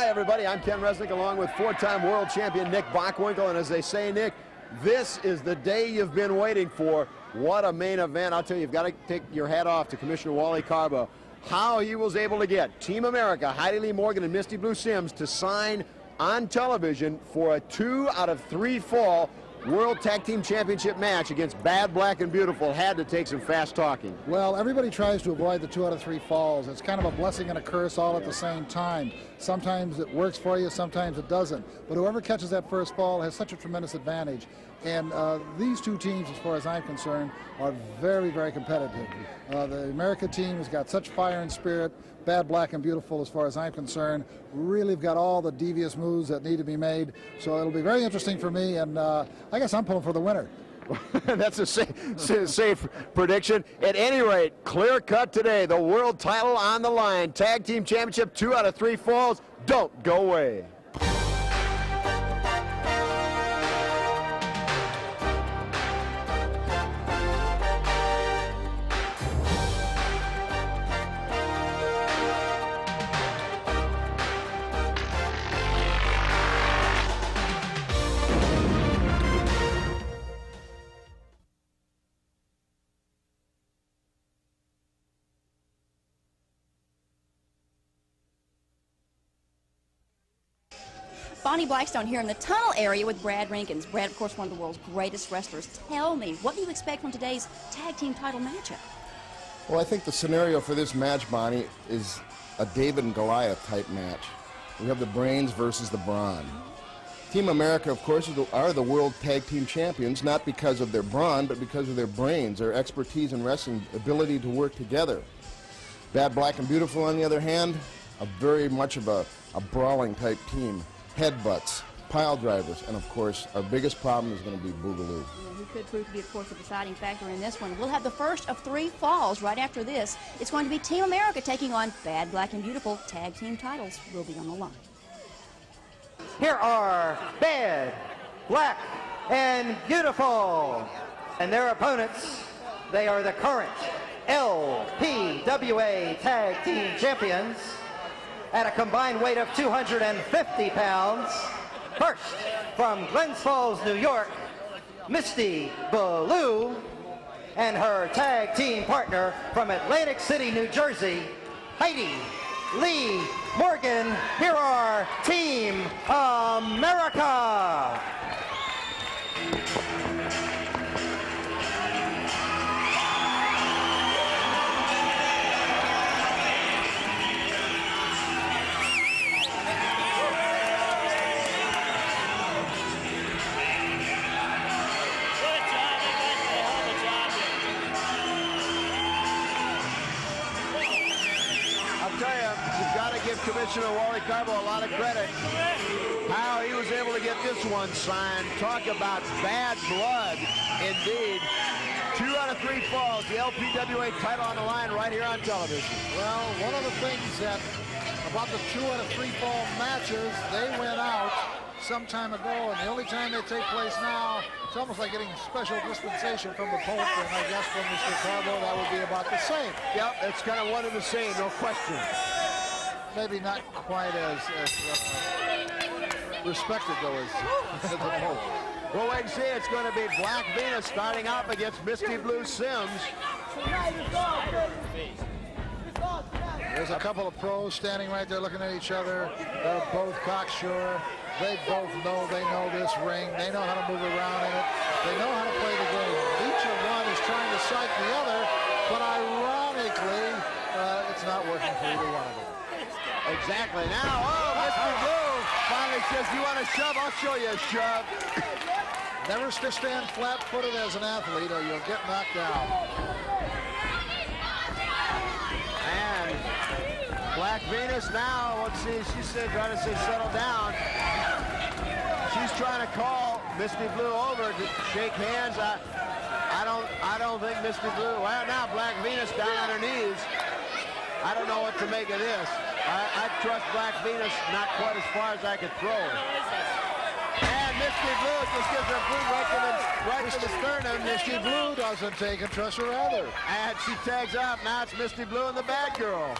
Hi, everybody. I'm Ken Resnick, along with four-time world champion Nick Bockwinkel. And as they say, Nick, this is the day you've been waiting for. What a main event. I'll tell you, you've got to take your hat off to Commissioner Wally Karbo. How he was able to get Team America, Heidi Lee Morgan and Misty Blue Sims to sign on television for a 2 out of 3 fall World Tag Team Championship match against Bad, Black, and Beautiful had to take some fast talking. Well, everybody tries to avoid the 2 out of 3 falls. It's kind of a blessing and a curse all at the same time. Sometimes it works for you, sometimes it doesn't. But whoever catches that first fall has such a tremendous advantage. And these two teams, as far as I'm concerned, are very, very competitive. The America team has got such fire and spirit. Bad, Black, and Beautiful, as far as I'm concerned, really have got all the devious moves that need to be made. So it'll be very interesting for me, and I guess I'm pulling for the winner. That's a safe prediction. At any rate, clear cut today. The world title on the line. Tag Team Championship, 2 out of 3 falls. Don't go away. Boni Blackstone here in the tunnel area with Brad Rheingans. Brad, of course, one of the world's greatest wrestlers. Tell me, what do you expect from today's tag team title matchup? Well, I think the scenario for this match, Bonnie, is a David and Goliath type match. We have the brains versus the brawn. Team America, of course, are the world tag team champions, not because of their brawn, but because of their brains, their expertise in wrestling, ability to work together. Bad, Black, and Beautiful, on the other hand, are very much of a brawling type team. Headbutts, pile drivers, and of course, our biggest problem is going to be Boogaloo. Who could prove to be, of course, the deciding factor in this one. We'll have the first of 3 falls right after this. It's going to be Team America taking on Bad, Black, and Beautiful. Tag team titles will be on the line. Here are Bad, Black, and Beautiful. And their opponents, they are the current LPWA Tag Team Champions at a combined weight of 250 pounds. First, from Glens Falls, New York, Misty Blue, and her tag team partner from Atlantic City, New Jersey, Heidi Lee Morgan. Here are Team America. Commissioner Wally Karbo a lot of credit. How he was able to get this one signed. Talk about bad blood, indeed. 2 out of 3 falls. The LPWA title on the line right here on television. Well, one of the things that about the 2 out of 3 fall matches, they went out some time ago, and the only time they take place now, it's almost like getting special dispensation from the Pope, and I guess from Mr. Karbo, that would be about the same. Yep, it's kind of one and the same, no question. Maybe not quite as respected, though, as the Pope. Well, wait and see. It's going to be Black Venus starting off against Misty Blue Sims. There's a couple of pros standing right there looking at each other. They're both cocksure. They both know this ring. They know how to move around in it. They know how to play the game. Each of one is trying to psych the other, but ironically, it's not working for either one of them. Exactly. Now, Mr. Blue finally says, you want a shove? I'll show you a shove. Never stand flat-footed as an athlete or you'll get knocked down. And Black Venus now, let's see, she's trying to say settle down. She's trying to call Misty Blue over to shake hands. I don't think Misty Blue, well now Black Venus down on her knees. I don't know what to make of this. I trust Black Venus not quite as far as I could throw her. And Misty Blue just gives her a boot right to the sternum. Misty Blue doesn't take and trust her either. And she tags up. Now it's Misty Blue and the bad girl.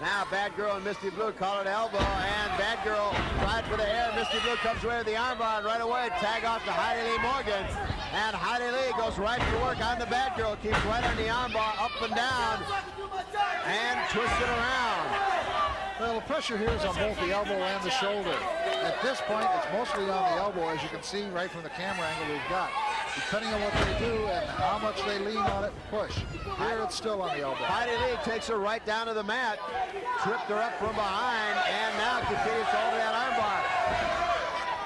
Now Bad Girl and Misty Blue collar to elbow, and Bad Girl tried for the hair. Misty Blue comes away with the armbar, and right away tag off to Heidi Lee Morgan. And Heidi Lee goes right to work on the Bad Girl, keeps right on the armbar, up and down, and twists it around. Well, the pressure here is on both the elbow and the shoulder. At this point, it's mostly on the elbow, as you can see right from the camera angle we've got. Depending on what they do and how much they lean on it and push. Here it's still on the elbow. Heidi Lee takes her right down to the mat, tripped her up from behind, and now continues to hold that armbar.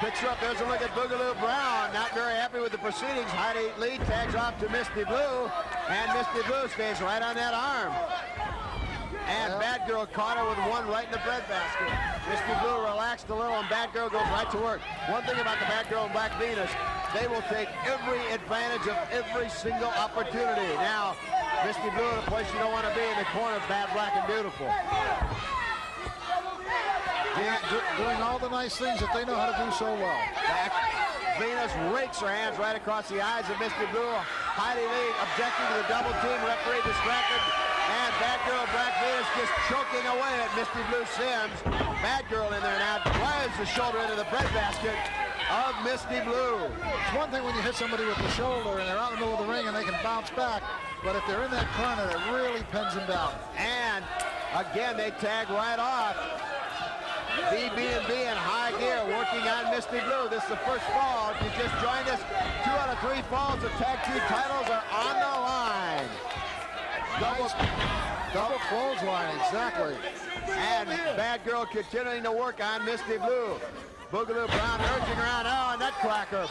Picks her up, there's a look at Boogaloo Brown, not very happy with the proceedings. Heidi Lee tags off to Misty Blue, and Misty Blue stays right on that arm. And Bad Girl caught her with one right in the breadbasket. Misty Blue relaxed a little, and Bad Girl goes right to work. One thing about the Bad Girl and Black Venus, they will take every advantage of every single opportunity. Now, Misty Blue in a place you don't want to be, in the corner of Bad, Black, and Beautiful. Yeah, doing all the nice things that they know how to do so well. Black Venus rakes her hands right across the eyes of Misty Blue. Heidi Lee objecting to the double team, referee distracted. And Bad Girl Black Venus just choking away at Misty Blue Sims. Bad Girl in there now drives the shoulder into the breadbasket of Misty Blue. It's one thing when you hit somebody with the shoulder and they're out in the middle of the ring and they can bounce back, but if they're in that corner, it really pins them down. And again, they tag right off. BB&B in high gear working on Misty Blue. This is the first fall. If you just joined us, 2 out of 3 falls of tag team titles are on the line. Double clothesline, exactly. And Bad Girl continuing to work on Misty Blue. Boogaloo Brown urging around, oh, a nutcracker.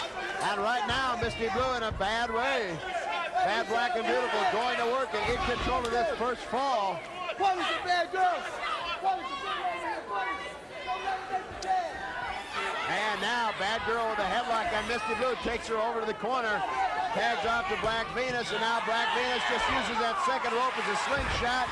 And right now, Misty Blue in a bad way. Bad, Black, and Beautiful going to work and in control of this first fall. What is the Bad Girl? What is the And now Bad Girl with a headlock on Misty Blue takes her over to the corner. Tags off to Black Venus, and now Black Venus just uses that second rope as a slingshot.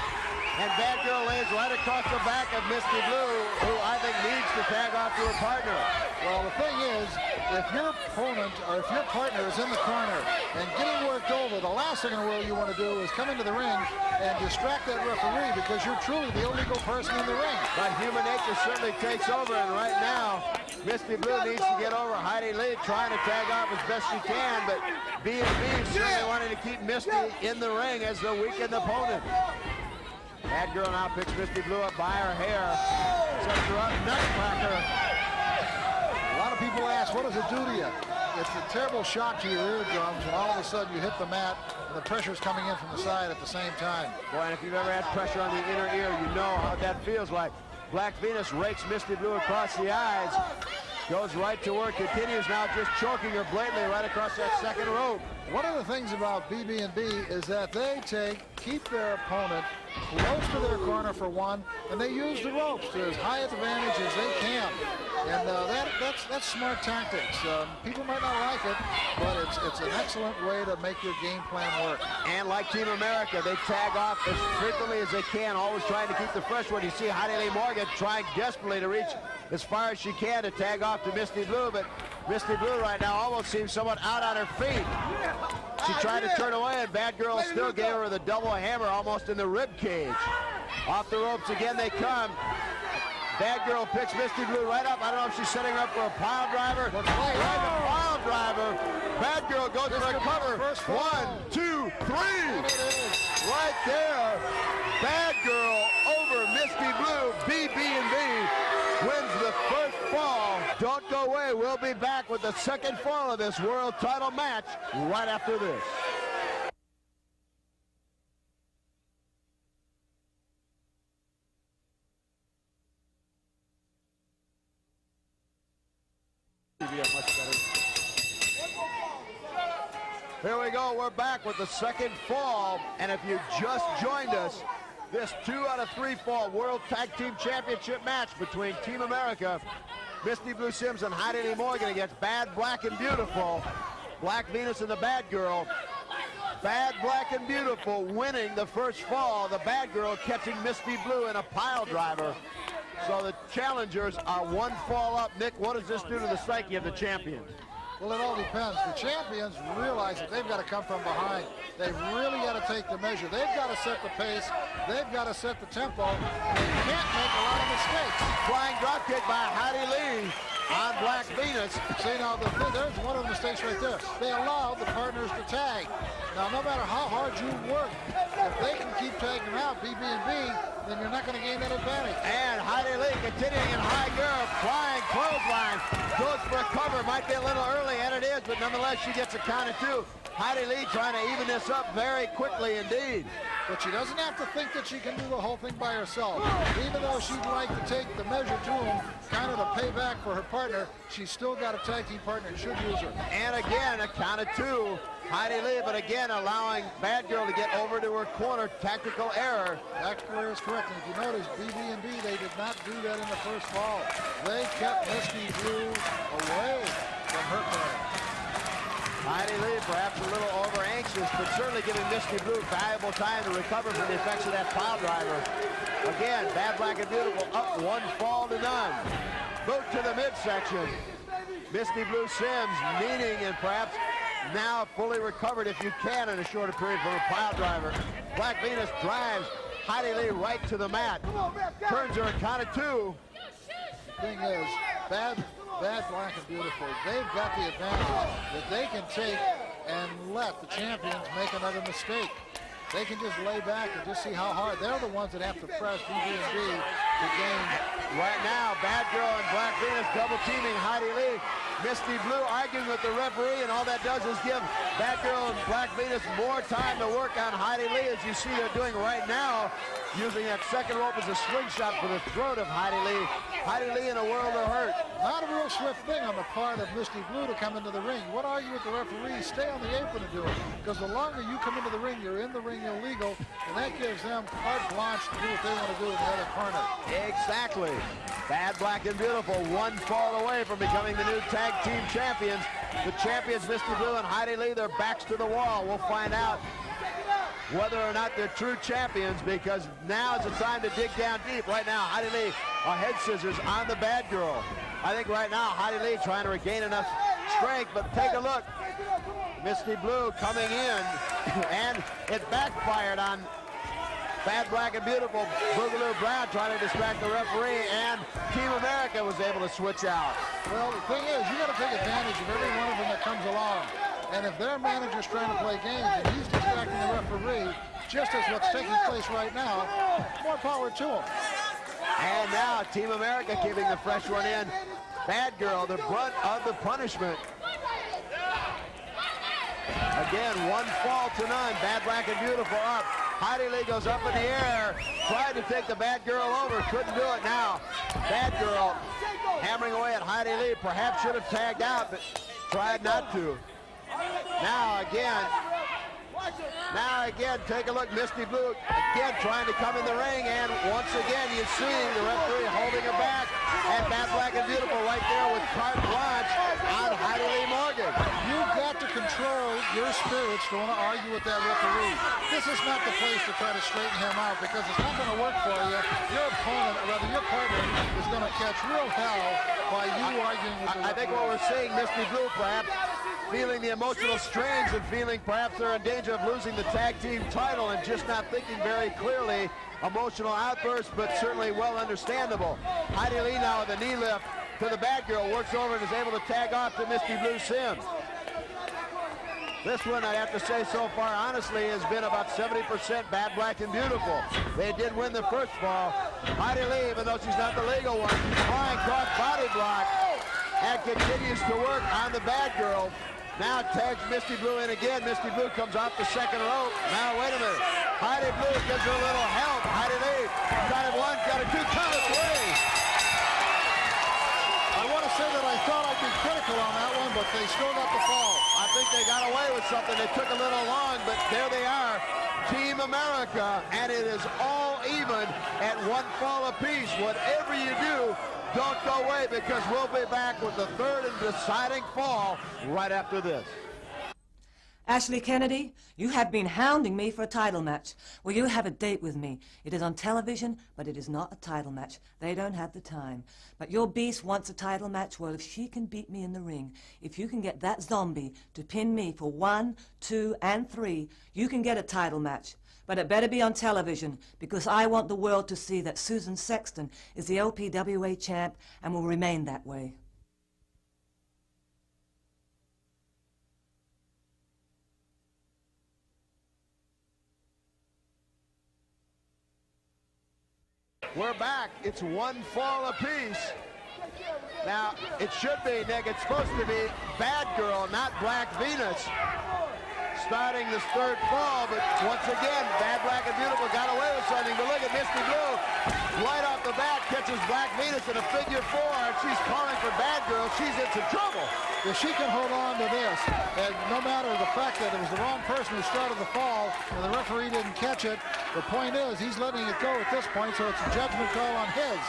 And Bad Girl lays right across the back of Misty Blue, who I think needs to tag off to her partner. Well, the thing is, if your opponent or if your partner is in the corner and getting worked over, the last thing in the world you want to do is come into the ring and distract that referee, because you're truly the illegal person in the ring. But human nature certainly takes over, and right now, Misty Blue needs to get over Heidi Lee, trying to tag off as best she can, but B&B certainly wanting to keep Misty in the ring as the weakened opponent. Bad Girl now picks Misty Blue up by her hair, sets her up, nutcracker. A lot of people ask, what does it do to you? It's a terrible shock to your eardrums when all of a sudden you hit the mat and the pressure's coming in from the side at the same time. Boy, and if you've ever had pressure on the inner ear, you know how that feels like. Black Venus rakes Misty Blue across the eyes, goes right to work, continues now just choking her blatantly right across that second rope. One of the things about BB&B is that they keep their opponent close to their corner for one, and they use the ropes to as high advantage as they can. And that's smart tactics. People might not like it, but it's an excellent way to make your game plan work. And like Team America, they tag off as frequently as they can, always trying to keep the fresh one. You see Heidi Lee Morgan trying desperately to reach as far as she can to tag off to Misty Blue, but Misty Blue right now almost seems somewhat out on her feet. She tried to turn away, and Bad Girl still gave her the double hammer almost in the rib cage. Off the ropes again they come. Bad Girl picks Misty Blue right up. I don't know if she's setting her up for a pile driver. Right, a pile driver. Bad Girl goes for a cover. 1, 2, 3. Right there. Bad Girl over Misty Blue. BB&B wins the first fall. Don't go away. We'll be back with the second fall of this world title match right after this. Here we go, we're back with the second fall, and if you just joined us, this 2 out of 3 fall World Tag Team Championship match between Team America, Misty Blue Sims and Heidi Lee Morgan against Bad, Black, and Beautiful, Black Venus and the Bad Girl. Bad, Black, and Beautiful winning the first fall, the Bad Girl catching Misty Blue in a pile driver. So the challengers are 1 fall up. Nick, what does this do to the psyche of the champions? Well, it all depends. The champions realize that they've got to come from behind. They've really got to take the measure. They've got to set the pace. They've got to set the tempo. They can't make a lot of mistakes. Flying dropkick by Heidi Lee on Black Venus. See, now, there's one of the mistakes right there. They allow the partners to tag. Now, no matter how hard you work, if they can keep tagging them out, BB&B, then you're not going to gain that advantage. And Heidi Lee continuing in high gear, flying clothesline, goes for a cover, might be a little early, and it is, but nonetheless she gets a count of 2. Heidi Lee trying to even this up very quickly indeed. But she doesn't have to think that she can do the whole thing by herself. Even though she'd like to take the measure to him, kind of to pay back for her partner, she's still got a tag team partner and should use her. And again, a count of 2. Heidi Lee, but again allowing Bad Girl to get over to her corner. Tactical error. Tactical error is correct. And if you notice, BB&B, they did not do that in the first fall. They kept Misty Blue away from her corner. Heidi Lee perhaps a little over anxious, but certainly giving Misty Blue valuable time to recover from the effects of that pile driver. Again, Bad Black and Beautiful up 1 fall to none. Boot to the midsection. Misty Blue Sims needing and perhaps now fully recovered if you can in a shorter period from a pile driver. Black Venus drives Heidi Lee right to the mat. Turns her a count of 2. Thing is, Bad Black and Beautiful, they've got the advantage that they can take and let the champions make another mistake. They can just lay back and just see how hard. They're the ones that have to press BB&B to gain. Right now, Bad Girl and Black Venus double teaming Heidi Lee. Misty Blue arguing with the referee, and all that does is give Bad Girl and Black Venus more time to work on Heidi Lee, as you see they're doing right now, using that second rope as a slingshot for the throat of Heidi Lee. Heidi Lee in a world of hurt. Not a real swift thing on the part of Misty Blue to come into the ring. You want to argue with the referee, stay on the apron and do it. Because the longer you come into the ring, you're in the ring illegal, and that gives them carte blanche to do what they want to do in the other corner. Exactly. Bad Black and Beautiful 1 fall away from becoming the new tag team champions. The champions, Misty Blue and Heidi Lee, their backs to the wall. We'll find out whether or not they're true champions, because now is the time to dig down deep. Right now, Heidi Lee, a head scissors on the Bad Girl. I think right now, Heidi Lee trying to regain enough strength, but take a look. Misty Blue coming in, and it backfired on Bad Black and Beautiful. Boogaloo Brown trying to distract the referee, and Team America was able to switch out. Well, the thing is, you got to take advantage of every one of them that comes along. And if their manager's trying to play games and he's distracting the referee, just as what's taking place right now, more power to him. And now Team America keeping the fresh one in. Bad Girl, the brunt of the punishment. Again, 1 fall to none. Bad Black and Beautiful up. Heidi Lee goes up in the air, tried to take the Bad Girl over, couldn't do it now. Bad Girl hammering away at Heidi Lee, perhaps should have tagged out, but tried not to. Now again, take a look, Misty Blue again trying to come in the ring, and once again you see the referee holding her back, and Bad Black and Beautiful right there with carte blanche on Heidi Lee Morgan. You've got to control your spirits to want to argue with that referee. This is not the place to try to straighten him out, because it's not going to work for you. Your opponent, or rather your partner, is going to catch real hell by you arguing with the referee. I think what we're seeing, Misty Blue perhaps feeling the emotional strains and feeling perhaps they're in danger of losing the tag team title and just not thinking very clearly. Emotional outburst, but certainly well understandable. Heidi Lee now with a knee lift to the Bad Girl, works over and is able to tag off to Misty Blue Sims. This one, I have to say so far, honestly, has been about 70% Bad Black and Beautiful. They did win the first fall. Heidi Lee, even though she's not the legal one, flying cross body block and continues to work on the Bad Girl. Now tags Misty Blue in again. Misty Blue comes off the second rope. Now, wait a minute. Heidi Blue gives her a little help. Heidi Lee got it 1, got a 2, count of 3. I want to say that I thought I'd be critical on that one, but they still got the fall. I think they got away with something. It took a little long, but there they are. Team America, and it is all even at 1 fall apiece. Whatever you do, don't go away, because we'll be back with the third and deciding fall right after this. Ashley Kennedy, you have been hounding me for a title match. Will you have a date with me? It is on television, but it is not a title match. They don't have the time. But your beast wants a title match. Well, if she can beat me in the ring, if you can get that zombie to pin me for 1, 2, and 3, you can get a title match. But it better be on television, because I want the world to see that Susan Sexton is the LPWA champ and will remain that way. We're back. It's 1 fall apiece. Now, it should be, Nick, it's supposed to be Bad Girl, not Black Venus, starting this 3rd fall, but once again, Bad Black and Beautiful got away with something. But look at Misty Blue, right off the bat, catches Black Venus in a figure 4, and she's calling for Bad Girl. She's in some trouble. If she can hold on to this, and no matter the fact that it was the wrong person who started the fall, and the referee didn't catch it, the point is he's letting it go at this point, so it's a judgment call on his.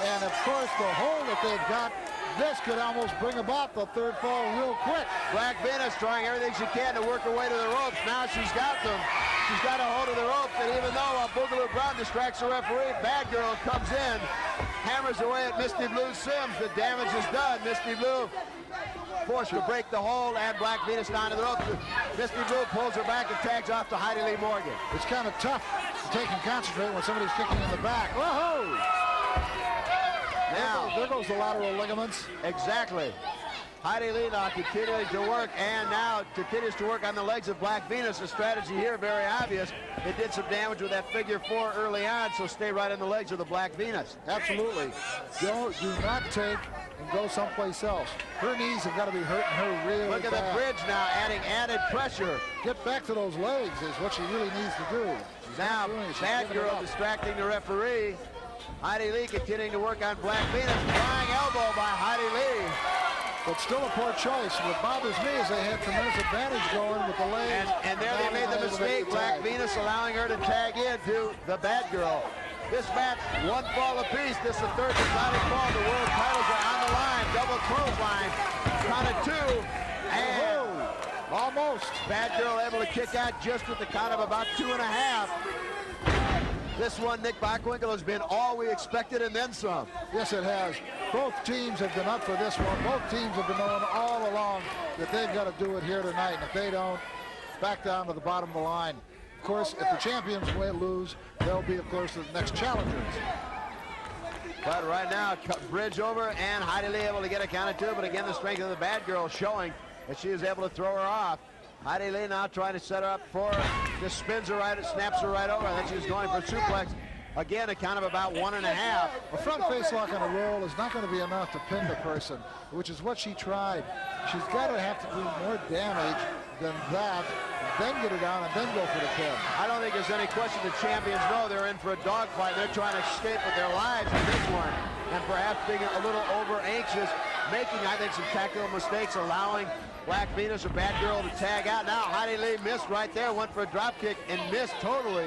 And of course, the hold that they've got, this could almost bring about the 3rd fall real quick. Black Venus trying everything she can to work her way to the ropes. Now she's got them. She's got a hold of the ropes, and even though Boogaloo Brown distracts the referee, Bad Girl comes in, hammers away at Misty Blue's Sims. The damage is done. Misty Blue forced to break the hold, and Black Venus down to the ropes. Misty Blue pulls her back and tags off to Heidi Lee Morgan. It's kind of tough to take and concentrate when somebody's kicking in the back. Whoa! Now, there goes the lateral ligaments. Exactly. Heidi Lee now continuing to work, and now continues to work on the legs of Black Venus. The strategy here, very obvious. It did some damage with that figure 4 early on, so stay right on the legs of the Black Venus. Absolutely. Do not take and go someplace else. Her knees have got to be hurting her really Look at bad. the bridge now, adding added pressure. Get back to those legs is what she really needs to do. Now, Bad Girl distracting the referee. Heidi Lee continuing to work on Black Venus. Flying elbow by Heidi Lee. But still a poor choice. What bothers me is they had tremendous advantage going with the legs. And there they made the mistake. Black Venus allowing her to tag in to the Bad Girl. This match, 1 fall apiece. This is the 3rd deciding fall. The world titles are on the line. Double clothesline. Count of 2. And almost. Bad Girl able to kick out just with the count of about 2.5. This one, Nick Bockwinkel, has been all we expected and then some. Yes, it has. Both teams have been up for this one. Both teams have been knowing all along that they've got to do it here tonight. And if they don't, back down to the bottom of the line. Of course, if the champions lose, they'll be, of course, the next challengers. But right now, bridge over, and Heidi Lee able to get a count of 2. But again, the strength of the Bad Girl showing that she is able to throw her off. Heidi Lee now trying to set her up for, just spins her right, snaps her right over. I think she's going for a suplex. Again, a count of about 1.5. A front face lock on a roll is not going to be enough to pin the person, which is what she tried. She's got to have to do more damage than that, then get her down, and then go for the pin. I don't think there's any question the champions know they're in for a dogfight. They're trying to escape with their lives in this one, and perhaps being a little over-anxious, making, I think, some tactical mistakes, allowing Black Venus or Bad Girl to tag out. Now Heidi Lee missed right there, went for a drop kick and missed totally.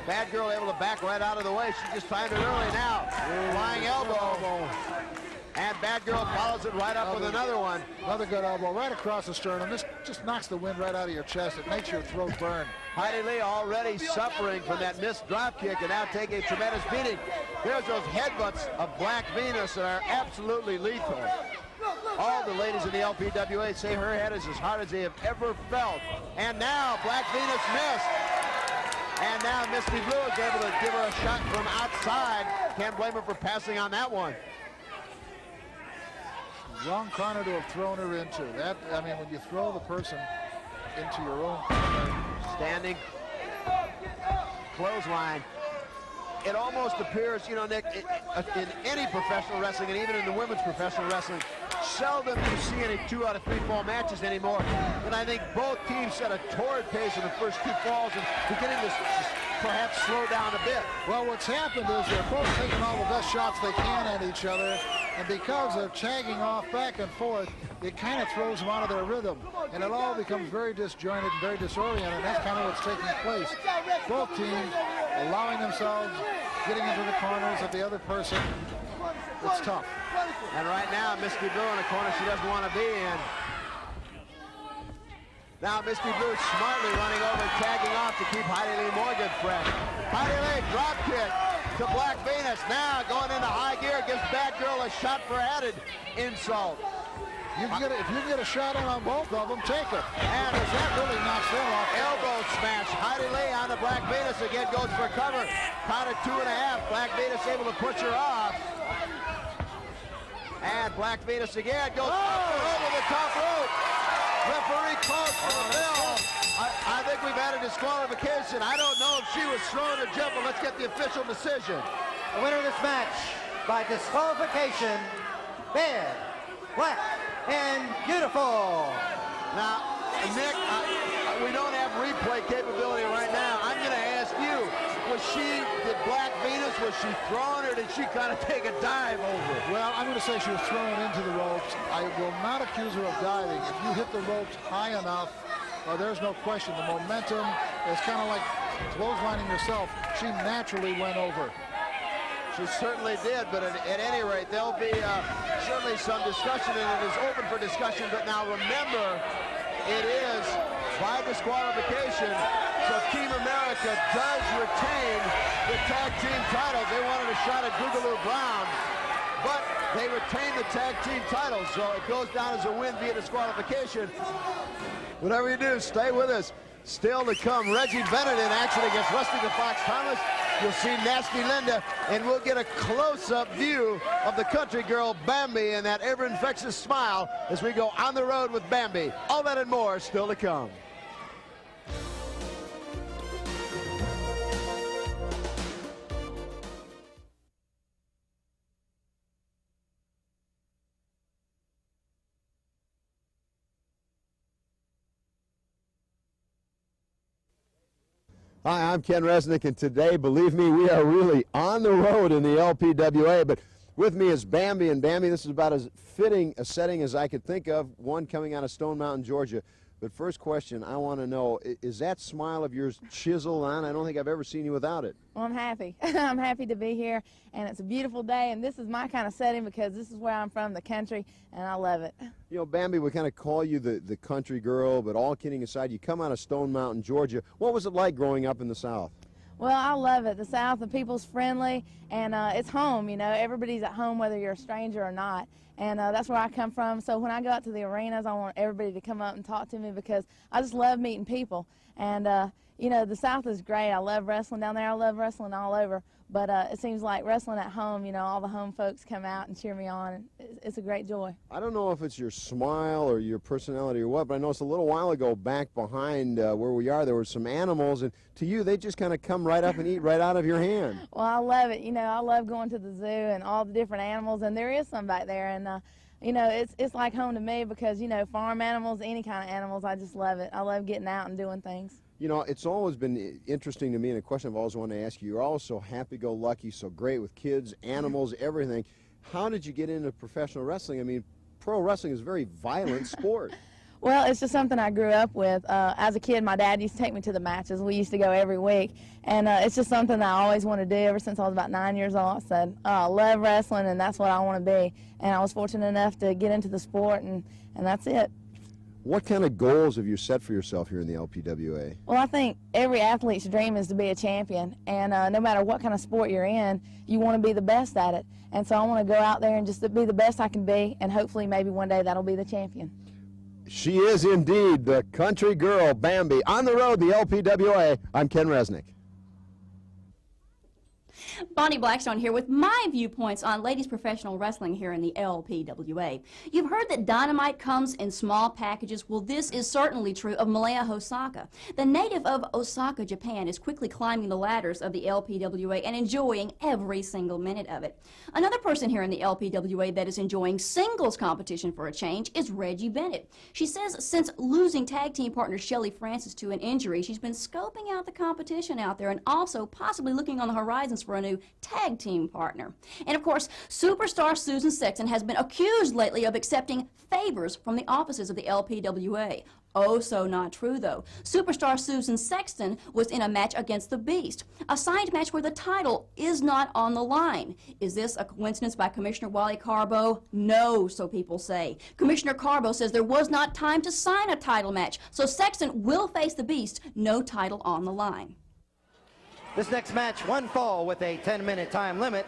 Bad Girl able to back right out of the way. She just timed it early now. Flying elbow. And Bad Girl follows it right up with another one. Another good elbow right across the sternum. This just knocks the wind right out of your chest. It makes your throat burn. Heidi Lee already suffering from that missed drop kick and now taking a tremendous beating. There's those headbutts of Black Venus that are absolutely lethal. All the ladies in the LPWA say her head is as hard as they have ever felt. And now Black Venus missed. And now Misty Blue is able to give her a shot from outside. Can't blame her for passing on that one. Wrong corner to have thrown her into. That, I mean, when you throw the person into your own corner. Standing clothesline. It almost appears, you know, Nick, in any professional wrestling, and even in the women's professional wrestling, seldom do you see any 2 out of 3 fall matches anymore. And I think both teams set a torrid pace in the first 2 falls and beginning to perhaps slow down a bit. Well, what's happened is they're both taking all the best shots they can at each other, and because they're tagging off back and forth, it kind of throws them out of their rhythm, and it all becomes very disjointed and very disoriented, and that's kind of what's taking place. Both teams allowing themselves, getting into the corners of the other person. It's tough. And right now, Misty Blue in a corner she doesn't want to be in. Now Misty Blue smartly running over, tagging off to keep Heidi Lee Morgan fresh. Heidi Lee drop kick to Black Venus. Now going into high gear, gives Bad Girl a shot for added insult. If you can get a shot in on both of them, take it. And as that Really knocks them off. elbow smash. Heidi Lee on the Black Venus again, goes for cover. Count of 2.5. Black Venus able to push her off. And Black Venus again goes over the top rope. Referee calls for the bell. I think we've had a disqualification. I don't know if she was throwing or jumping. Let's get the official decision. The winner of this match by disqualification, Bad, Black, and Beautiful. Now, Nick, we don't have replay capability right now. I'm going to ask you, did Black Venus, was she throwing or did she kind of take a dive over? Well, I'm going to say she was thrown into the ropes. I will not accuse her of diving. If you hit the ropes high enough, there's no question. The momentum is kind of like clotheslining yourself. She naturally went over. She certainly did, but at any rate, there'll be certainly some discussion, and it is open for discussion. But now remember, it is by disqualification, so Team America does retain the tag team titles. They wanted a shot at Boogaloo Brown, but they retain the tag team titles, so it goes down as a win via disqualification. Whatever you do, stay with us. Still to come, Reggie Bennett in action against Rusty the Fox Thomas. You'll see Nasty Linda, and we'll get a close-up view of the country girl Bambi and that ever-infectious smile as we go on the road with Bambi. All that and more still to come. Hi, I'm Ken Resnick, and today, believe me, we are really on the road in the LPWA. But with me is Bambi, and Bambi, this is about as fitting a setting as I could think of, one coming out of Stone Mountain, Georgia. But first question, I want to know, is that smile of yours chiseled on? I don't think I've ever seen you without it. Well, I'm happy. I'm happy to be here, and it's a beautiful day, and this is my kind of setting because this is where I'm from, the country, and I love it. You know, Bambi, we kind of call you the country girl, but all kidding aside, you come out of Stone Mountain, Georgia. What was it like growing up in the South? Well, I love it. The South, the people's friendly, and it's home, you know. Everybody's at home whether you're a stranger or not, and that's where I come from. So when I go out to the arenas, I want everybody to come up and talk to me because I just love meeting people. And, you know, the South is great. I love wrestling down there. I love wrestling all over. But it seems like wrestling at home, you know, all the home folks come out and cheer me on. And it's a great joy. I don't know if it's your smile or your personality or what, but I noticed a little while ago back behind where we are, there were some animals, and to you, they just kind of come right up and eat right out of your hand. Well, I love it. You know, I love going to the zoo and all the different animals, and there is some back there. And, you know, it's like home to me because, you know, farm animals, any kind of animals, I just love it. I love getting out and doing things. You know, it's always been interesting to me, and a question I've always wanted to ask you. You're always so happy-go-lucky, so great with kids, animals, everything. How did you get into professional wrestling? I mean, pro wrestling is a very violent sport. Well, it's just something I grew up with. As a kid, my dad used to take me to the matches. We used to go every week. And it's just something that I always wanted to do ever since I was about 9 years old. I said, oh, I love wrestling, and that's what I want to be. And I was fortunate enough to get into the sport, and that's it. What kind of goals have you set for yourself here in the LPWA? Well, I think every athlete's dream is to be a champion, and no matter what kind of sport you're in, you want to be the best at it. And so I want to go out there and just be the best I can be, and hopefully maybe one day that'll be the champion. She is indeed the country girl, Bambi. On the road, the LPWA. I'm Ken Resnick. Bonnie Blackstone here with my viewpoints on ladies professional wrestling here in the LPWA. You've heard that dynamite comes in small packages. Well, this is certainly true of Malaya Hosaka. The native of Osaka, Japan, is quickly climbing the ladders of the LPWA and enjoying every single minute of it. Another person here in the LPWA that is enjoying singles competition for a change is Reggie Bennett. She says since losing tag team partner Shelly Francis to an injury, she's been scoping out the competition out there and also possibly looking on the horizons for a new tag team partner. And of course, superstar Susan Sexton has been accused lately of accepting favors from the offices of the LPWA. Oh, so not true, though. Superstar Susan Sexton was in a match against the Beast, a signed match where the title is not on the line. Is this a coincidence by Commissioner Wally Karbo? No, so people say. Commissioner Karbo says there was not time to sign a title match, so Sexton will face the Beast, no title on the line. This next match, one fall with a 10-minute time limit.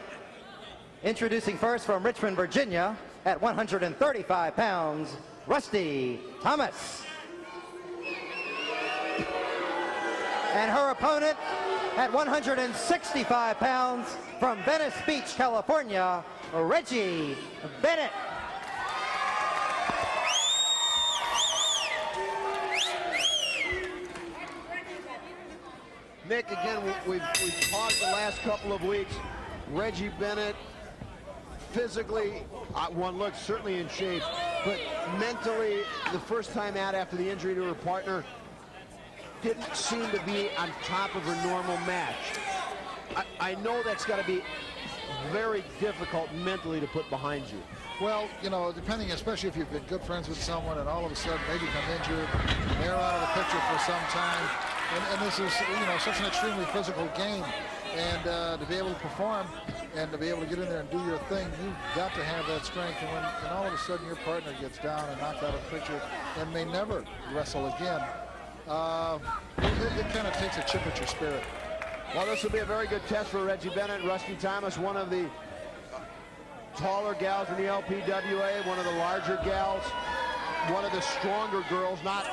Introducing first from Richmond, Virginia, at 135 pounds, Rusty Thomas. And her opponent at 165 pounds from Venice Beach, California, Reggie Bennett. Nick, again, we've talked the last couple of weeks. Reggie Bennett, physically, one looks certainly in shape, but mentally, the first time out after the injury to her partner, didn't seem to be on top of her normal match. I know that's got to be very difficult mentally to put behind you. Well, you know, depending, especially if you've been good friends with someone and all of a sudden they become injured, they're out of the picture for some time, and this is, you know, such an extremely physical game, and to be able to perform and to be able to get in there and do your thing, you've got to have that strength, and when all of a sudden your partner gets down and knocked out of the picture and may never wrestle again, it kind of takes a chip at your spirit. Well, this will be a very good test for Reggie Bennett. Rusty Thomas, one of the taller gals in the LPWA, one of the larger gals, one of the stronger girls, not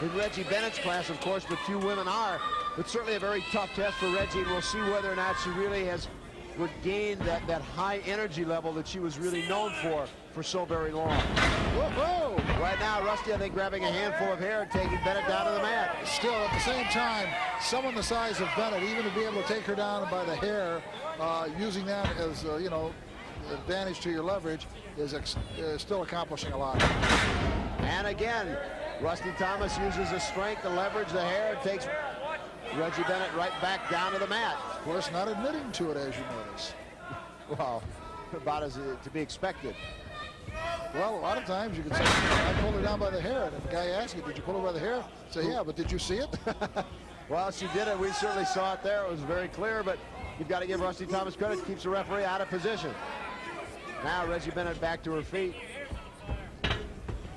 in Reggie Bennett's class, of course, but few women are. But certainly a very tough test for Reggie, and we'll see whether or not she really has regained that high energy level that she was really known for so very long. Whoa. Right now, Rusty, I think, grabbing a handful of hair and taking Bennett down to the mat. Still, at the same time, someone the size of Bennett, even to be able to take her down by the hair, using that as, you know, advantage to your leverage, is still accomplishing a lot. And again, Rusty Thomas uses his strength to leverage the hair and takes Reggie Bennett right back down to the mat. Of course, not admitting to it, as you notice. Well, about as to be expected. Well, a lot of times you can say, I pulled her down by the hair, and if the guy asks you, did you pull her by the hair? Say, yeah, but did you see it? Well, she did it. We certainly saw it there. It was very clear, but you've got to give Rusty Thomas credit. Keeps the referee out of position. Now Reggie Bennett back to her feet.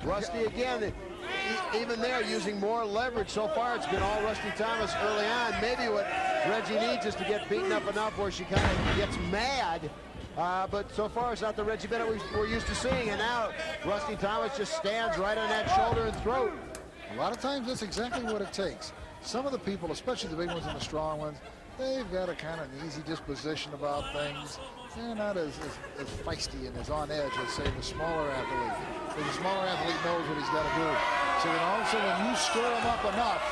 Rusty again, even there using more leverage. So far it's been all Rusty Thomas early on. Maybe what Reggie needs is to get beaten up enough where she kind of gets mad. But so far it's not the Reggie Bennett we're used to seeing. And now Rusty Thomas just stands right on that shoulder and throat. A lot of times that's exactly what it takes. Some of the people, especially the big ones and the strong ones, they've got a kind of an easy disposition about things. They're not as feisty and as on edge as, say, the smaller athlete. But the smaller athlete knows what he's got to do. So then all of a sudden, when you stir them up enough,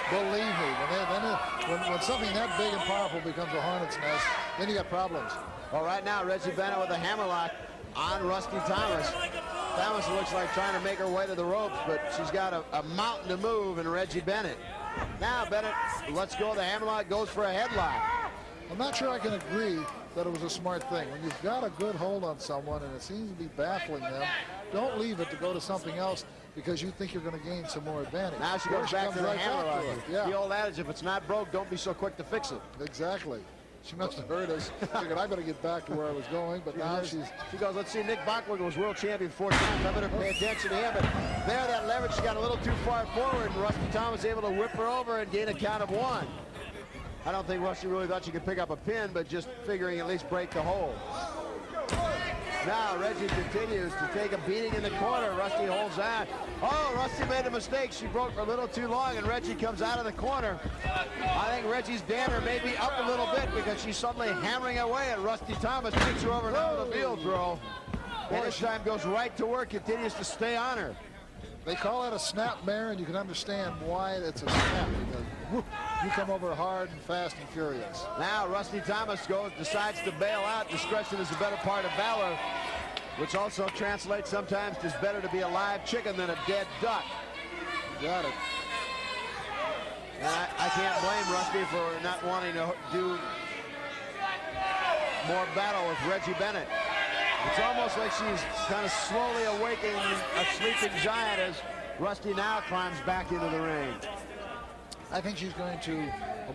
believe me, when something that big and powerful becomes a hornet's nest, then you got problems. Well, right now, Reggie Bennett with a hammerlock on Rusty Thomas. Thomas looks like trying to make her way to the ropes, but she's got a mountain to move in Reggie Bennett. Now Bennett lets go of the hammerlock, goes for a headlock. I'm not sure I can agree that it was a smart thing. When you've got a good hold on someone and it seems to be baffling them, don't leave it to go to something else because you think you're going to gain some more advantage. Now she goes back to the hammerlock. Yeah. The old adage, if it's not broke, don't be so quick to fix it. Exactly. She must have heard us. Figured I better get back to where I was going, but now she goes, let's see, Nick Bockwinkel was world champion 4 times. I better pay attention to him. But there, that leverage, she got a little too far forward, and Rusty Thomas able to whip her over and gain a count of 1. I don't think Rusty really thought she could pick up a pin, but just figuring at least break the hold. Now Reggie continues to take a beating in the corner. Rusty holds on. Oh, Rusty made a mistake. She broke a little too long, and Reggie comes out of the corner. I think Reggie's banner may be up a little bit because she's suddenly hammering away at Rusty Thomas. Takes her over now with a field throw. And this time goes right to work, continues to stay on her. They call it a snap mare, and you can understand why it's a snap. Because whoop, you come over hard and fast and furious. Now Rusty Thomas decides to bail out. Discretion is the better part of valor, which also translates sometimes to it's better to be a live chicken than a dead duck. Got it. And I can't blame Rusty for not wanting to do more battle with Reggie Bennett. It's almost like she's kind of slowly awakening a sleeping giant as Rusty now climbs back into the ring. I think she's going to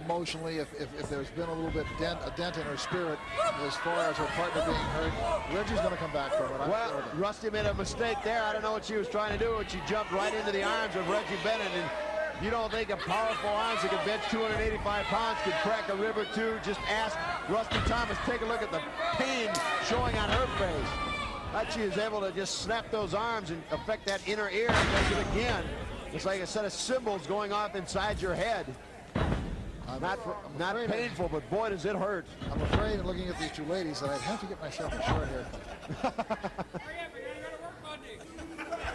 emotionally, if there's been a little bit a dent in her spirit as far as her partner being hurt, Reggie's going to come back from it. Well, Rusty made a mistake there. I don't know what she was trying to do, but she jumped right into the arms of Reggie Bennett. And you don't think a powerful arms that can bench 285 pounds could crack a rib or two? Just ask Rusty Thomas. Take a look at the pain showing on her face. But she is able to just snap those arms and affect that inner ear and make it again. It's like a set of cymbals going off inside your head. Not painful, but boy, does it hurt. I'm afraid, in looking at these two ladies, that I'd have to get myself a short haircut.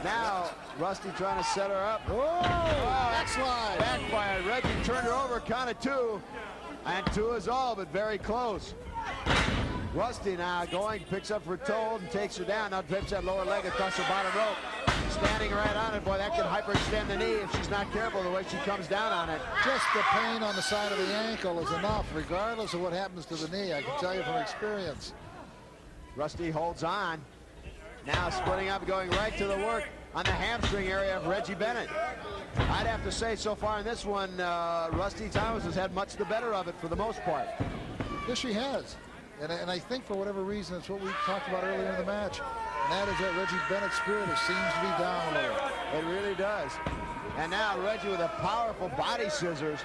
Now, Rusty trying to set her up. Oh, backslide. Backfired. Reggie turned her over, count of 2. And 2 is all, but very close. Rusty now going, picks up her toe and takes her down. Now drapes that lower leg across the bottom rope. Standing right on it, boy, that can hyperextend the knee if she's not careful the way she comes down on it. Just the pain on the side of the ankle is enough, regardless of what happens to the knee. I can tell you from experience. Rusty holds on. Now splitting up, going right to the work on the hamstring area of Reggie Bennett. I'd have to say so far in this one, Rusty Thomas has had much the better of it for the most part. Yes, she has. And I think for whatever reason, it's what we talked about earlier in the match. And that is that Reggie Bennett's spirit seems to be down a little. It really does. And now Reggie with a powerful body scissors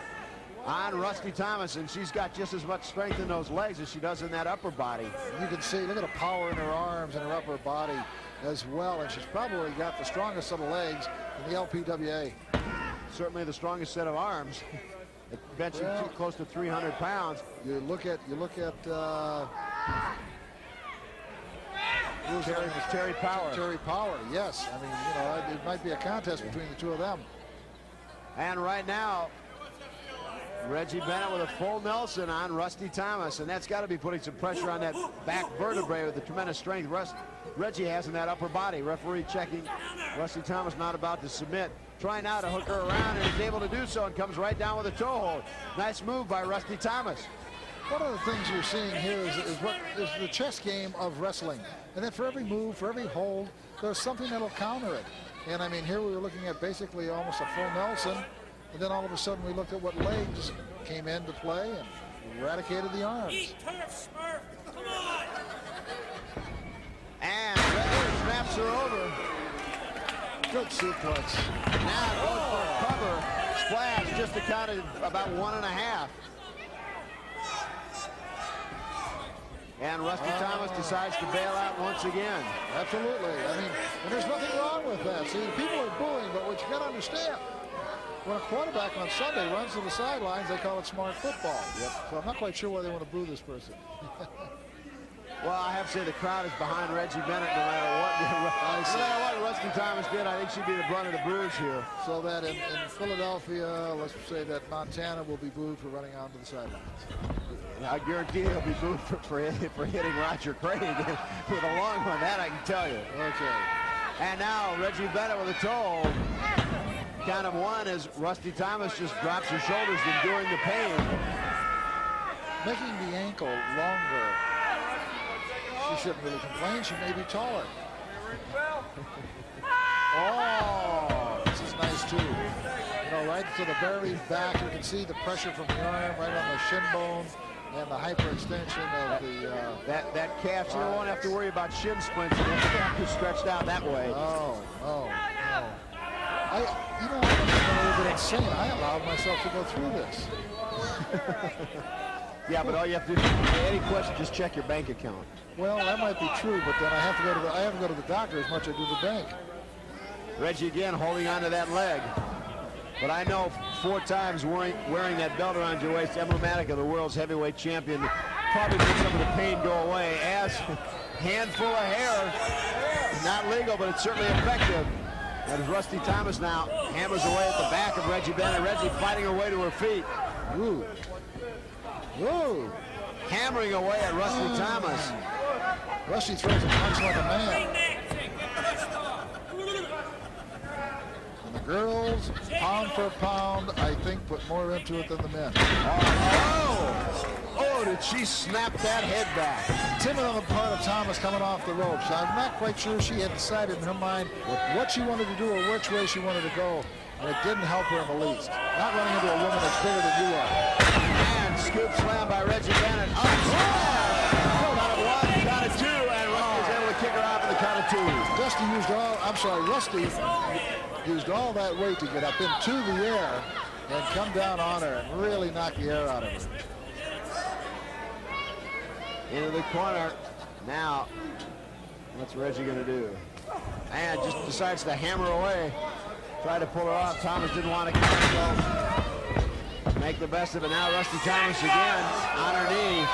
on Rusty Thomas, and she's got just as much strength in those legs as she does in that upper body. You can see, look at the power in her arms and her upper body as well, and she's probably got the strongest set of legs in the LPWA. Certainly the strongest set of arms. Benching close to 300 pounds. You look at Terry Power. Terry Power, yes. I mean, you know, it might be a contest between the two of them. And right now, Reggie Bennett with a full Nelson on Rusty Thomas, and that's got to be putting some pressure on that back vertebrae with the tremendous strength Reggie has in that upper body. Referee checking. Rusty Thomas not about to submit. Trying now to hook her around, and is able to do so and comes right down with a toe hold. Nice move by Rusty Thomas. One of the things you're seeing here is the chess game of wrestling. And then for every move, for every hold, there's something that'll counter it. And I mean, here we were looking at basically almost a full Nelson. And then all of a sudden we looked at what legs came into play and eradicated the arms. And Reggie snaps her over. Good sequence. Now goes for a cover. Splash just accounted about 1.5. And Rusty Thomas decides to bail out once again. Absolutely. I mean, and there's nothing wrong with that. See, people are booing, but what you got to understand, when a quarterback on Sunday runs to the sidelines, they call it smart football. Yep. So I'm not quite sure why they want to boo this person. Well, I have to say the crowd is behind Reggie Bennett no matter what. No matter what Rusty Thomas did, I think she'd be the brunt of the bruise here. So that in Philadelphia, let's say that Montana will be booed for running onto the sidelines. I guarantee he'll be booed for hitting Roger Craig with a long one. That I can tell you. Okay. And now Reggie Bennett with a toe. Count of 1 as Rusty Thomas just drops her shoulders, enduring the pain. Making the ankle longer. She shouldn't really complain. She may be taller. Oh, this is nice too. You know, right to the very back, you can see the pressure from the arm right on the shin bone and the hyperextension of the that calf. You won't have to worry about shin splints. The calf is stretched out that way. Oh. You know, I'm a little bit insane. I allowed myself to go through this. Yeah, but all you have to do, any question, just check your bank account. Well, that might be true, but then I have to go to the doctor as much as I do the bank. Reggie again holding on to that leg. But I know 4 times wearing that belt around your waist, emblematic of the world's heavyweight champion, probably makes some of the pain go away. As handful of hair, not legal, but it's certainly effective. That is Rusty Thomas now hammers away at the back of Reggie Bennett. Reggie fighting her way to her feet. Ooh. Hammering away at Rusty Thomas. Rusty throws a punch like a man. And the girls, pound for pound, I think, put more into it than the men. Oh, oh, did she snap that head back. Timid on the part of Thomas coming off the ropes. I'm not quite sure she had decided in her mind what she wanted to do or which way she wanted to go, and it didn't help her in the least. Not running into a woman that's bigger than you are. And scoop slam by Reggie Bennett. Up slam! Count of one, count of two, and Rusty's able to kick her out in the count of two. Rusty used all that weight to get up into the air and come down on her and really knock the air out of her. Into the corner. Now, what's Reggie going to do? And just decides to hammer away. Tried to pull her off. Thomas didn't want to make the best of it. Now Rusty Thomas again on her knee.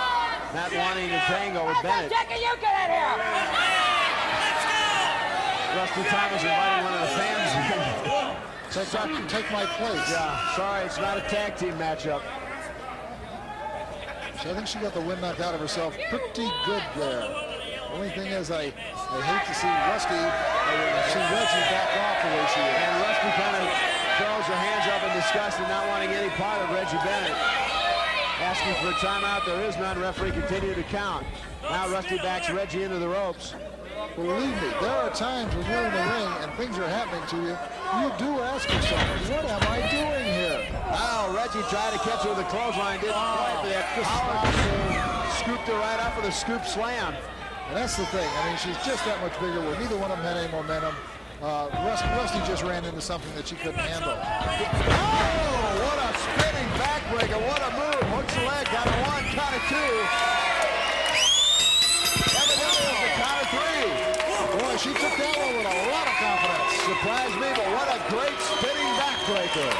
Not wanting to tango with Bennett. Jackie, you get in here! Rusty Thomas inviting one of the fans in. Take my place. Yeah, sorry, it's not a tag team matchup. So I think she got the wind knocked out of herself pretty good there. The only thing is I hate to see Rusty see Reggie back off the way she is. And Rusty kind of throws her hands up in disgust and not wanting any part of Reggie Bennett. Asking for a timeout. There is none. Referee continue to count. Now Rusty backs Reggie into the ropes. Believe me, there are times when you're in the ring and things are happening to you, you do ask yourself, what am I doing here? Now Reggie tried to catch her with a clothesline, didn't quite, but that scooped her right up with a scoop slam. And that's the thing. I mean, she's just that much bigger where neither one of them had any momentum. Rusty just ran into something that she couldn't handle. Oh, what a spinning backbreaker. What a move. Hooks the leg, got a one, count of two. Count of three. Boy, she took that one with a lot of confidence. Surprised me, but what a great spinning backbreaker.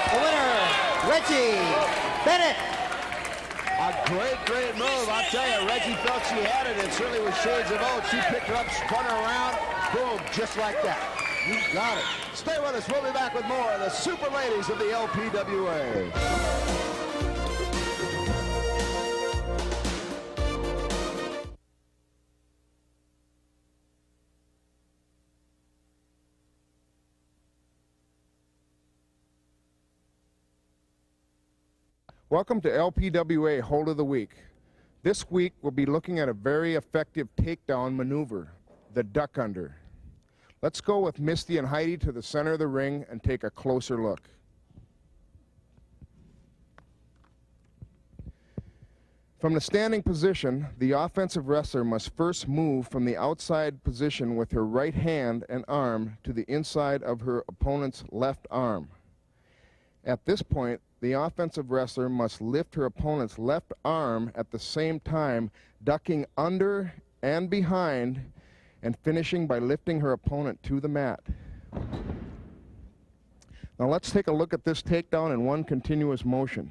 The winner, Reggie Bennett. A great move. I'll tell you, Reggie felt she had it, and certainly with shades of old, she picked her up, spun her around, boom, just like that. You got it. Stay with us. We'll be back with more of the Super Ladies of the LPWA. Welcome to LPWA Hold of the Week. This week we'll be looking at a very effective takedown maneuver, the duck under. Let's go with Misty and Heidi to the center of the ring and take a closer look. From the standing position, the offensive wrestler must first move from the outside position with her right hand and arm to the inside of her opponent's left arm. At this point, the offensive wrestler must lift her opponent's left arm at the same time, ducking under and behind, and finishing by lifting her opponent to the mat. Now let's take a look at this takedown in one continuous motion.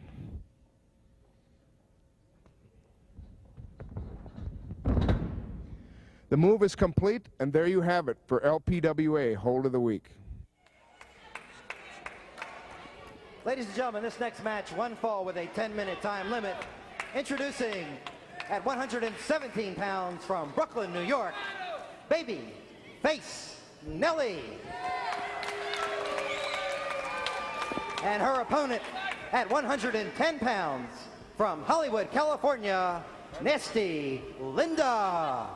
The move is complete, and there you have it for LPWA Hold of the Week. Ladies and gentlemen, this next match, one fall with a 10-minute time limit. Introducing at 117 pounds from Brooklyn, New York, Baby Face Nellie. And her opponent at 110 pounds from Hollywood, California, Nasty Linda.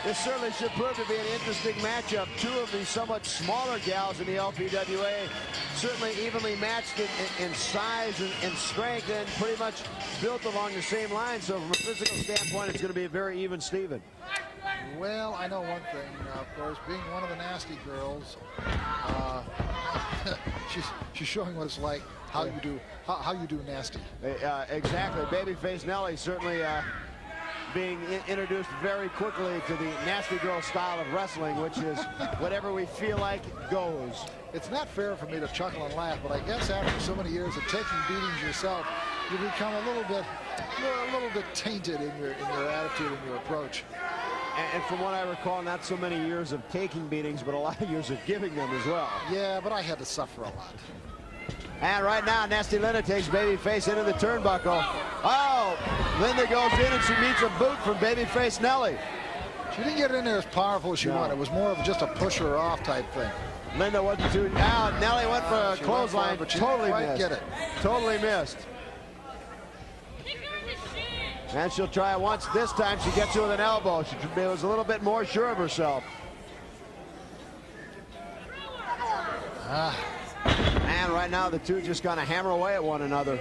This certainly should prove to be an interesting matchup. Two of the somewhat smaller gals in the LPWA, certainly evenly matched in size and strength, and pretty much built along the same line. So from a physical standpoint, it's going to be a very even Steven. Well, I know one thing, of course, being one of the nasty girls, she's showing what it's like, how you do nasty. Exactly. Babyface Nellie certainly being introduced very quickly to the nasty girl style of wrestling, which is whatever we feel like goes. It's not fair for me to chuckle and laugh, but I guess after so many years of taking beatings yourself, you become a little bit tainted in your attitude and your approach. And from what I recall, not so many years of taking beatings, but a lot of years of giving them as well. Yeah, but I had to suffer a lot. And right now, Nasty Linda takes Babyface into the turnbuckle. Oh, Linda goes in and she meets a boot from Babyface Nellie. She didn't get in there as powerful as she wanted. It was more of just a push her off type thing. Linda wasn't too. Now Nellie went for a clothesline, but she totally didn't quite missed. get it. Totally missed. And she'll try it once. This time she gets it with an elbow. She was a little bit more sure of herself. And right now the two just kind of hammer away at one another.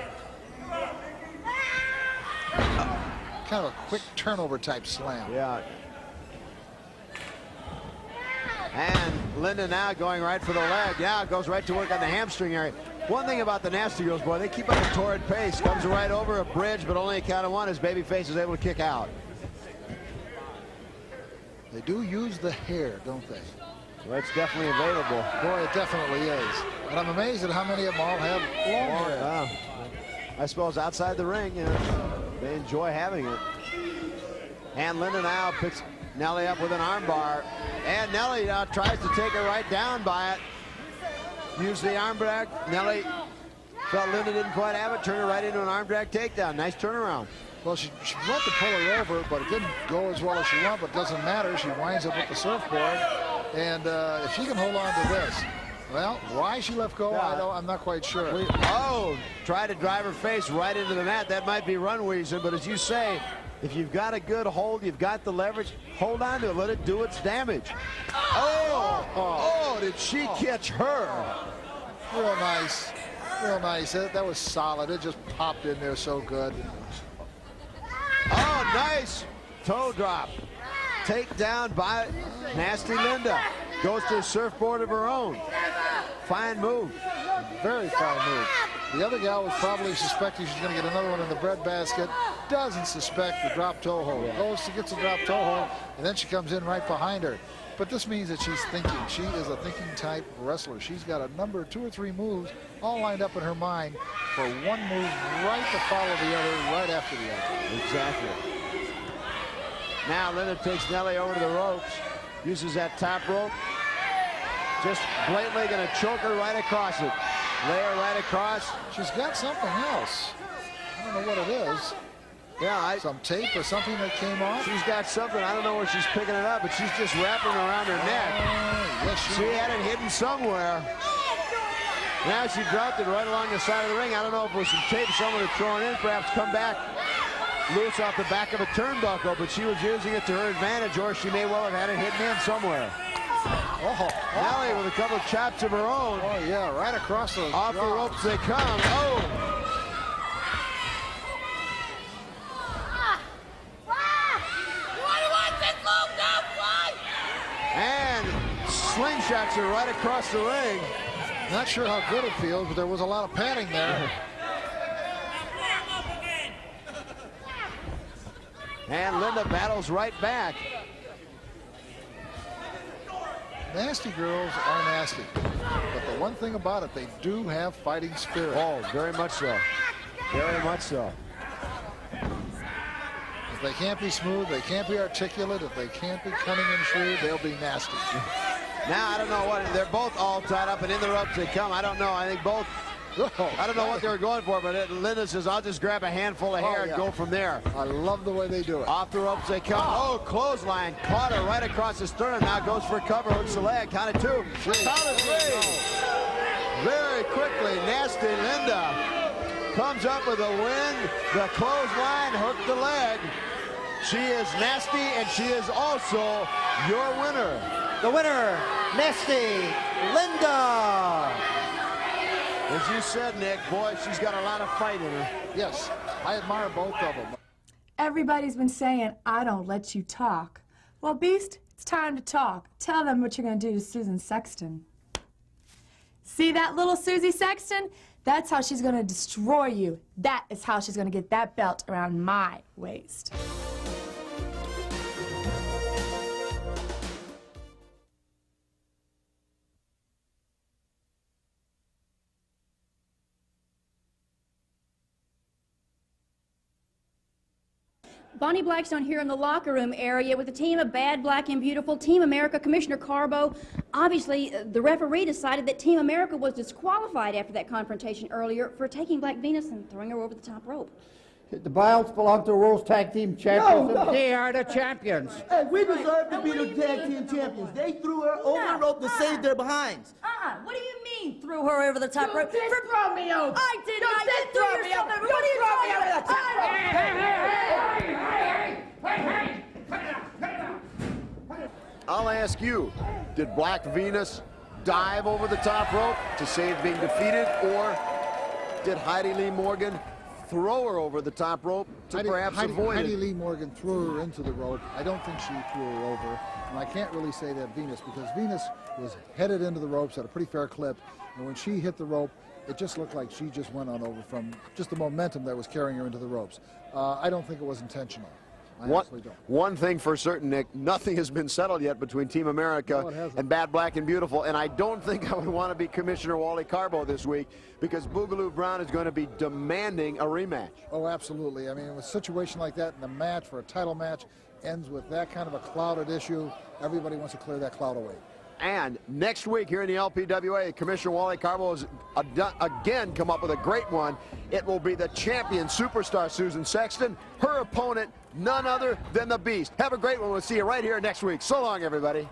Kind of a quick turnover type slam. Yeah. And Linda now going right for the leg. Yeah, goes right to work on the hamstring area. One thing about the Nasty Girls, boy, they keep up a torrid pace. Comes right over a bridge, but only a count of one as Babyface is able to kick out. They do use the hair, don't they? Well, it's definitely available. Boy, it definitely is. And I'm amazed at how many of them all have long hair. I suppose outside the ring, they enjoy having it. And Linda now picks Nellie up with an armbar. And Nellie tries to take her right down by it. Use the arm drag. Nellie felt Linda didn't quite have it. Turn her right into an arm drag takedown. Nice turnaround. Well, she wanted to pull her over, but it didn't go as well as she wanted. But it doesn't matter. She winds up with the surfboard. And if she can hold on to this, well, why she left go, I'm not quite sure. Try to drive her face right into the mat. That might be run reason, but as you say, if you've got a good hold, you've got the leverage, hold on to it. Let it do its damage. Did she catch her? Real nice. Real nice. That was solid. It just popped in there so good. Oh, nice toe drop. Takedown by Nasty Linda. Goes to a surfboard of her own. Fine move. Very fine move. The other gal was probably suspecting she's going to get another one in the breadbasket. Doesn't suspect the drop toe hold. Goes to get the drop toe hold, and then she comes in right behind her. But this means that she's thinking. She is a thinking type wrestler. She's got a number of 2 or 3 moves all lined up in her mind for one move right to follow the other right after the other. Exactly. Now Linda takes Nellie over to the ropes. Uses that top rope. Just blatantly going to choke her right across it. Lay her right across. She's got something else. I don't know what it is. Yeah, some tape or something that came off. She's got something. I don't know where she's picking it up, but she's just wrapping it around her neck. Yes, she had it hidden somewhere. Now she dropped it right along the side of the ring. I don't know if it was some tape someone had thrown in, perhaps come back loose off the back of a turnbuckle, but she was using it to her advantage, or she may well have had it hidden in somewhere. Nellie with a couple of chops of her own. Oh, yeah, right across the off the ropes they come. And slingshots her right across the ring. Not sure how good it feels, but there was a lot of padding there. And Linda battles right back. Nasty girls are nasty. But the one thing about it, they do have fighting spirit. Oh, very much so. Very much so. If they can't be smooth, they can't be articulate, if they can't be cunning and shrewd, they'll be nasty. Now, I don't know what, they're both all tied up and in the ropes they come. I don't know. I think both, I don't know what they were going for, but Linda says, I'll just grab a handful of hair and go from there. I love the way they do it. Off the ropes they come. Oh, clothesline. Caught her right across the sternum. Now goes for a cover. Hooks the leg. Count of 2. Count of 3. Very quickly, Nasty Linda comes up with a win. The clothesline hooked the leg. She is nasty, and she is also your winner. The winner, Nasty Linda. As you said, Nick, boy, she's got a lot of fight in her. Yes, I admire both of them. Everybody's been saying, I don't let you talk. Well, Beast, it's time to talk. Tell them what you're going to do to Susan Sexton. See that little Susie Sexton? That's how she's going to destroy you. That is how she's going to get that belt around my waist. Bonnie Blackstone here in the locker room area with the team of Bad, Black, and Beautiful, Team America, Commissioner Karbo. Obviously, the referee decided that Team America was disqualified after that confrontation earlier for taking Black Venus and throwing her over the top rope. The belts belong to the World Tag Team Champions. No. They are the champions. Hey, we deserve to be the tag team champions. They threw her over the rope to save their behinds. What do you mean, threw her over the top rope? You did throw me over. I did You not. did You threw throw me yourself over. over. You What are you threw me talking over the about? top rope. I'll ask you, did Black Venus dive over the top rope to save being defeated, or did Heidi Lee Morgan throw her over the top rope to perhaps avoid Heidi it? Lee Morgan threw her into the rope. I don't think she threw her over. And I can't really say that Venus, because Venus was headed into the ropes at a pretty fair clip. And when she hit the rope, it just looked like she just went on over from just the momentum that was carrying her into the ropes. I don't think it was intentional. I absolutely don't. One thing for certain, Nick, nothing has been settled yet between Team America and Bad, Black, and Beautiful, and I don't think I would want to be Commissioner Wally Karbo this week, because Boogaloo Brown is going to be demanding a rematch. Oh, absolutely. I mean, with a situation like that, and the match for a title match ends with that kind of a clouded issue, everybody wants to clear that cloud away. And next week here in the LPWA, Commissioner Wally Karbo has again come up with a great one. It will be the champion superstar Susan Sexton, her opponent, none other than the Beast. Have a great one. We'll see you right here next week. So long, everybody.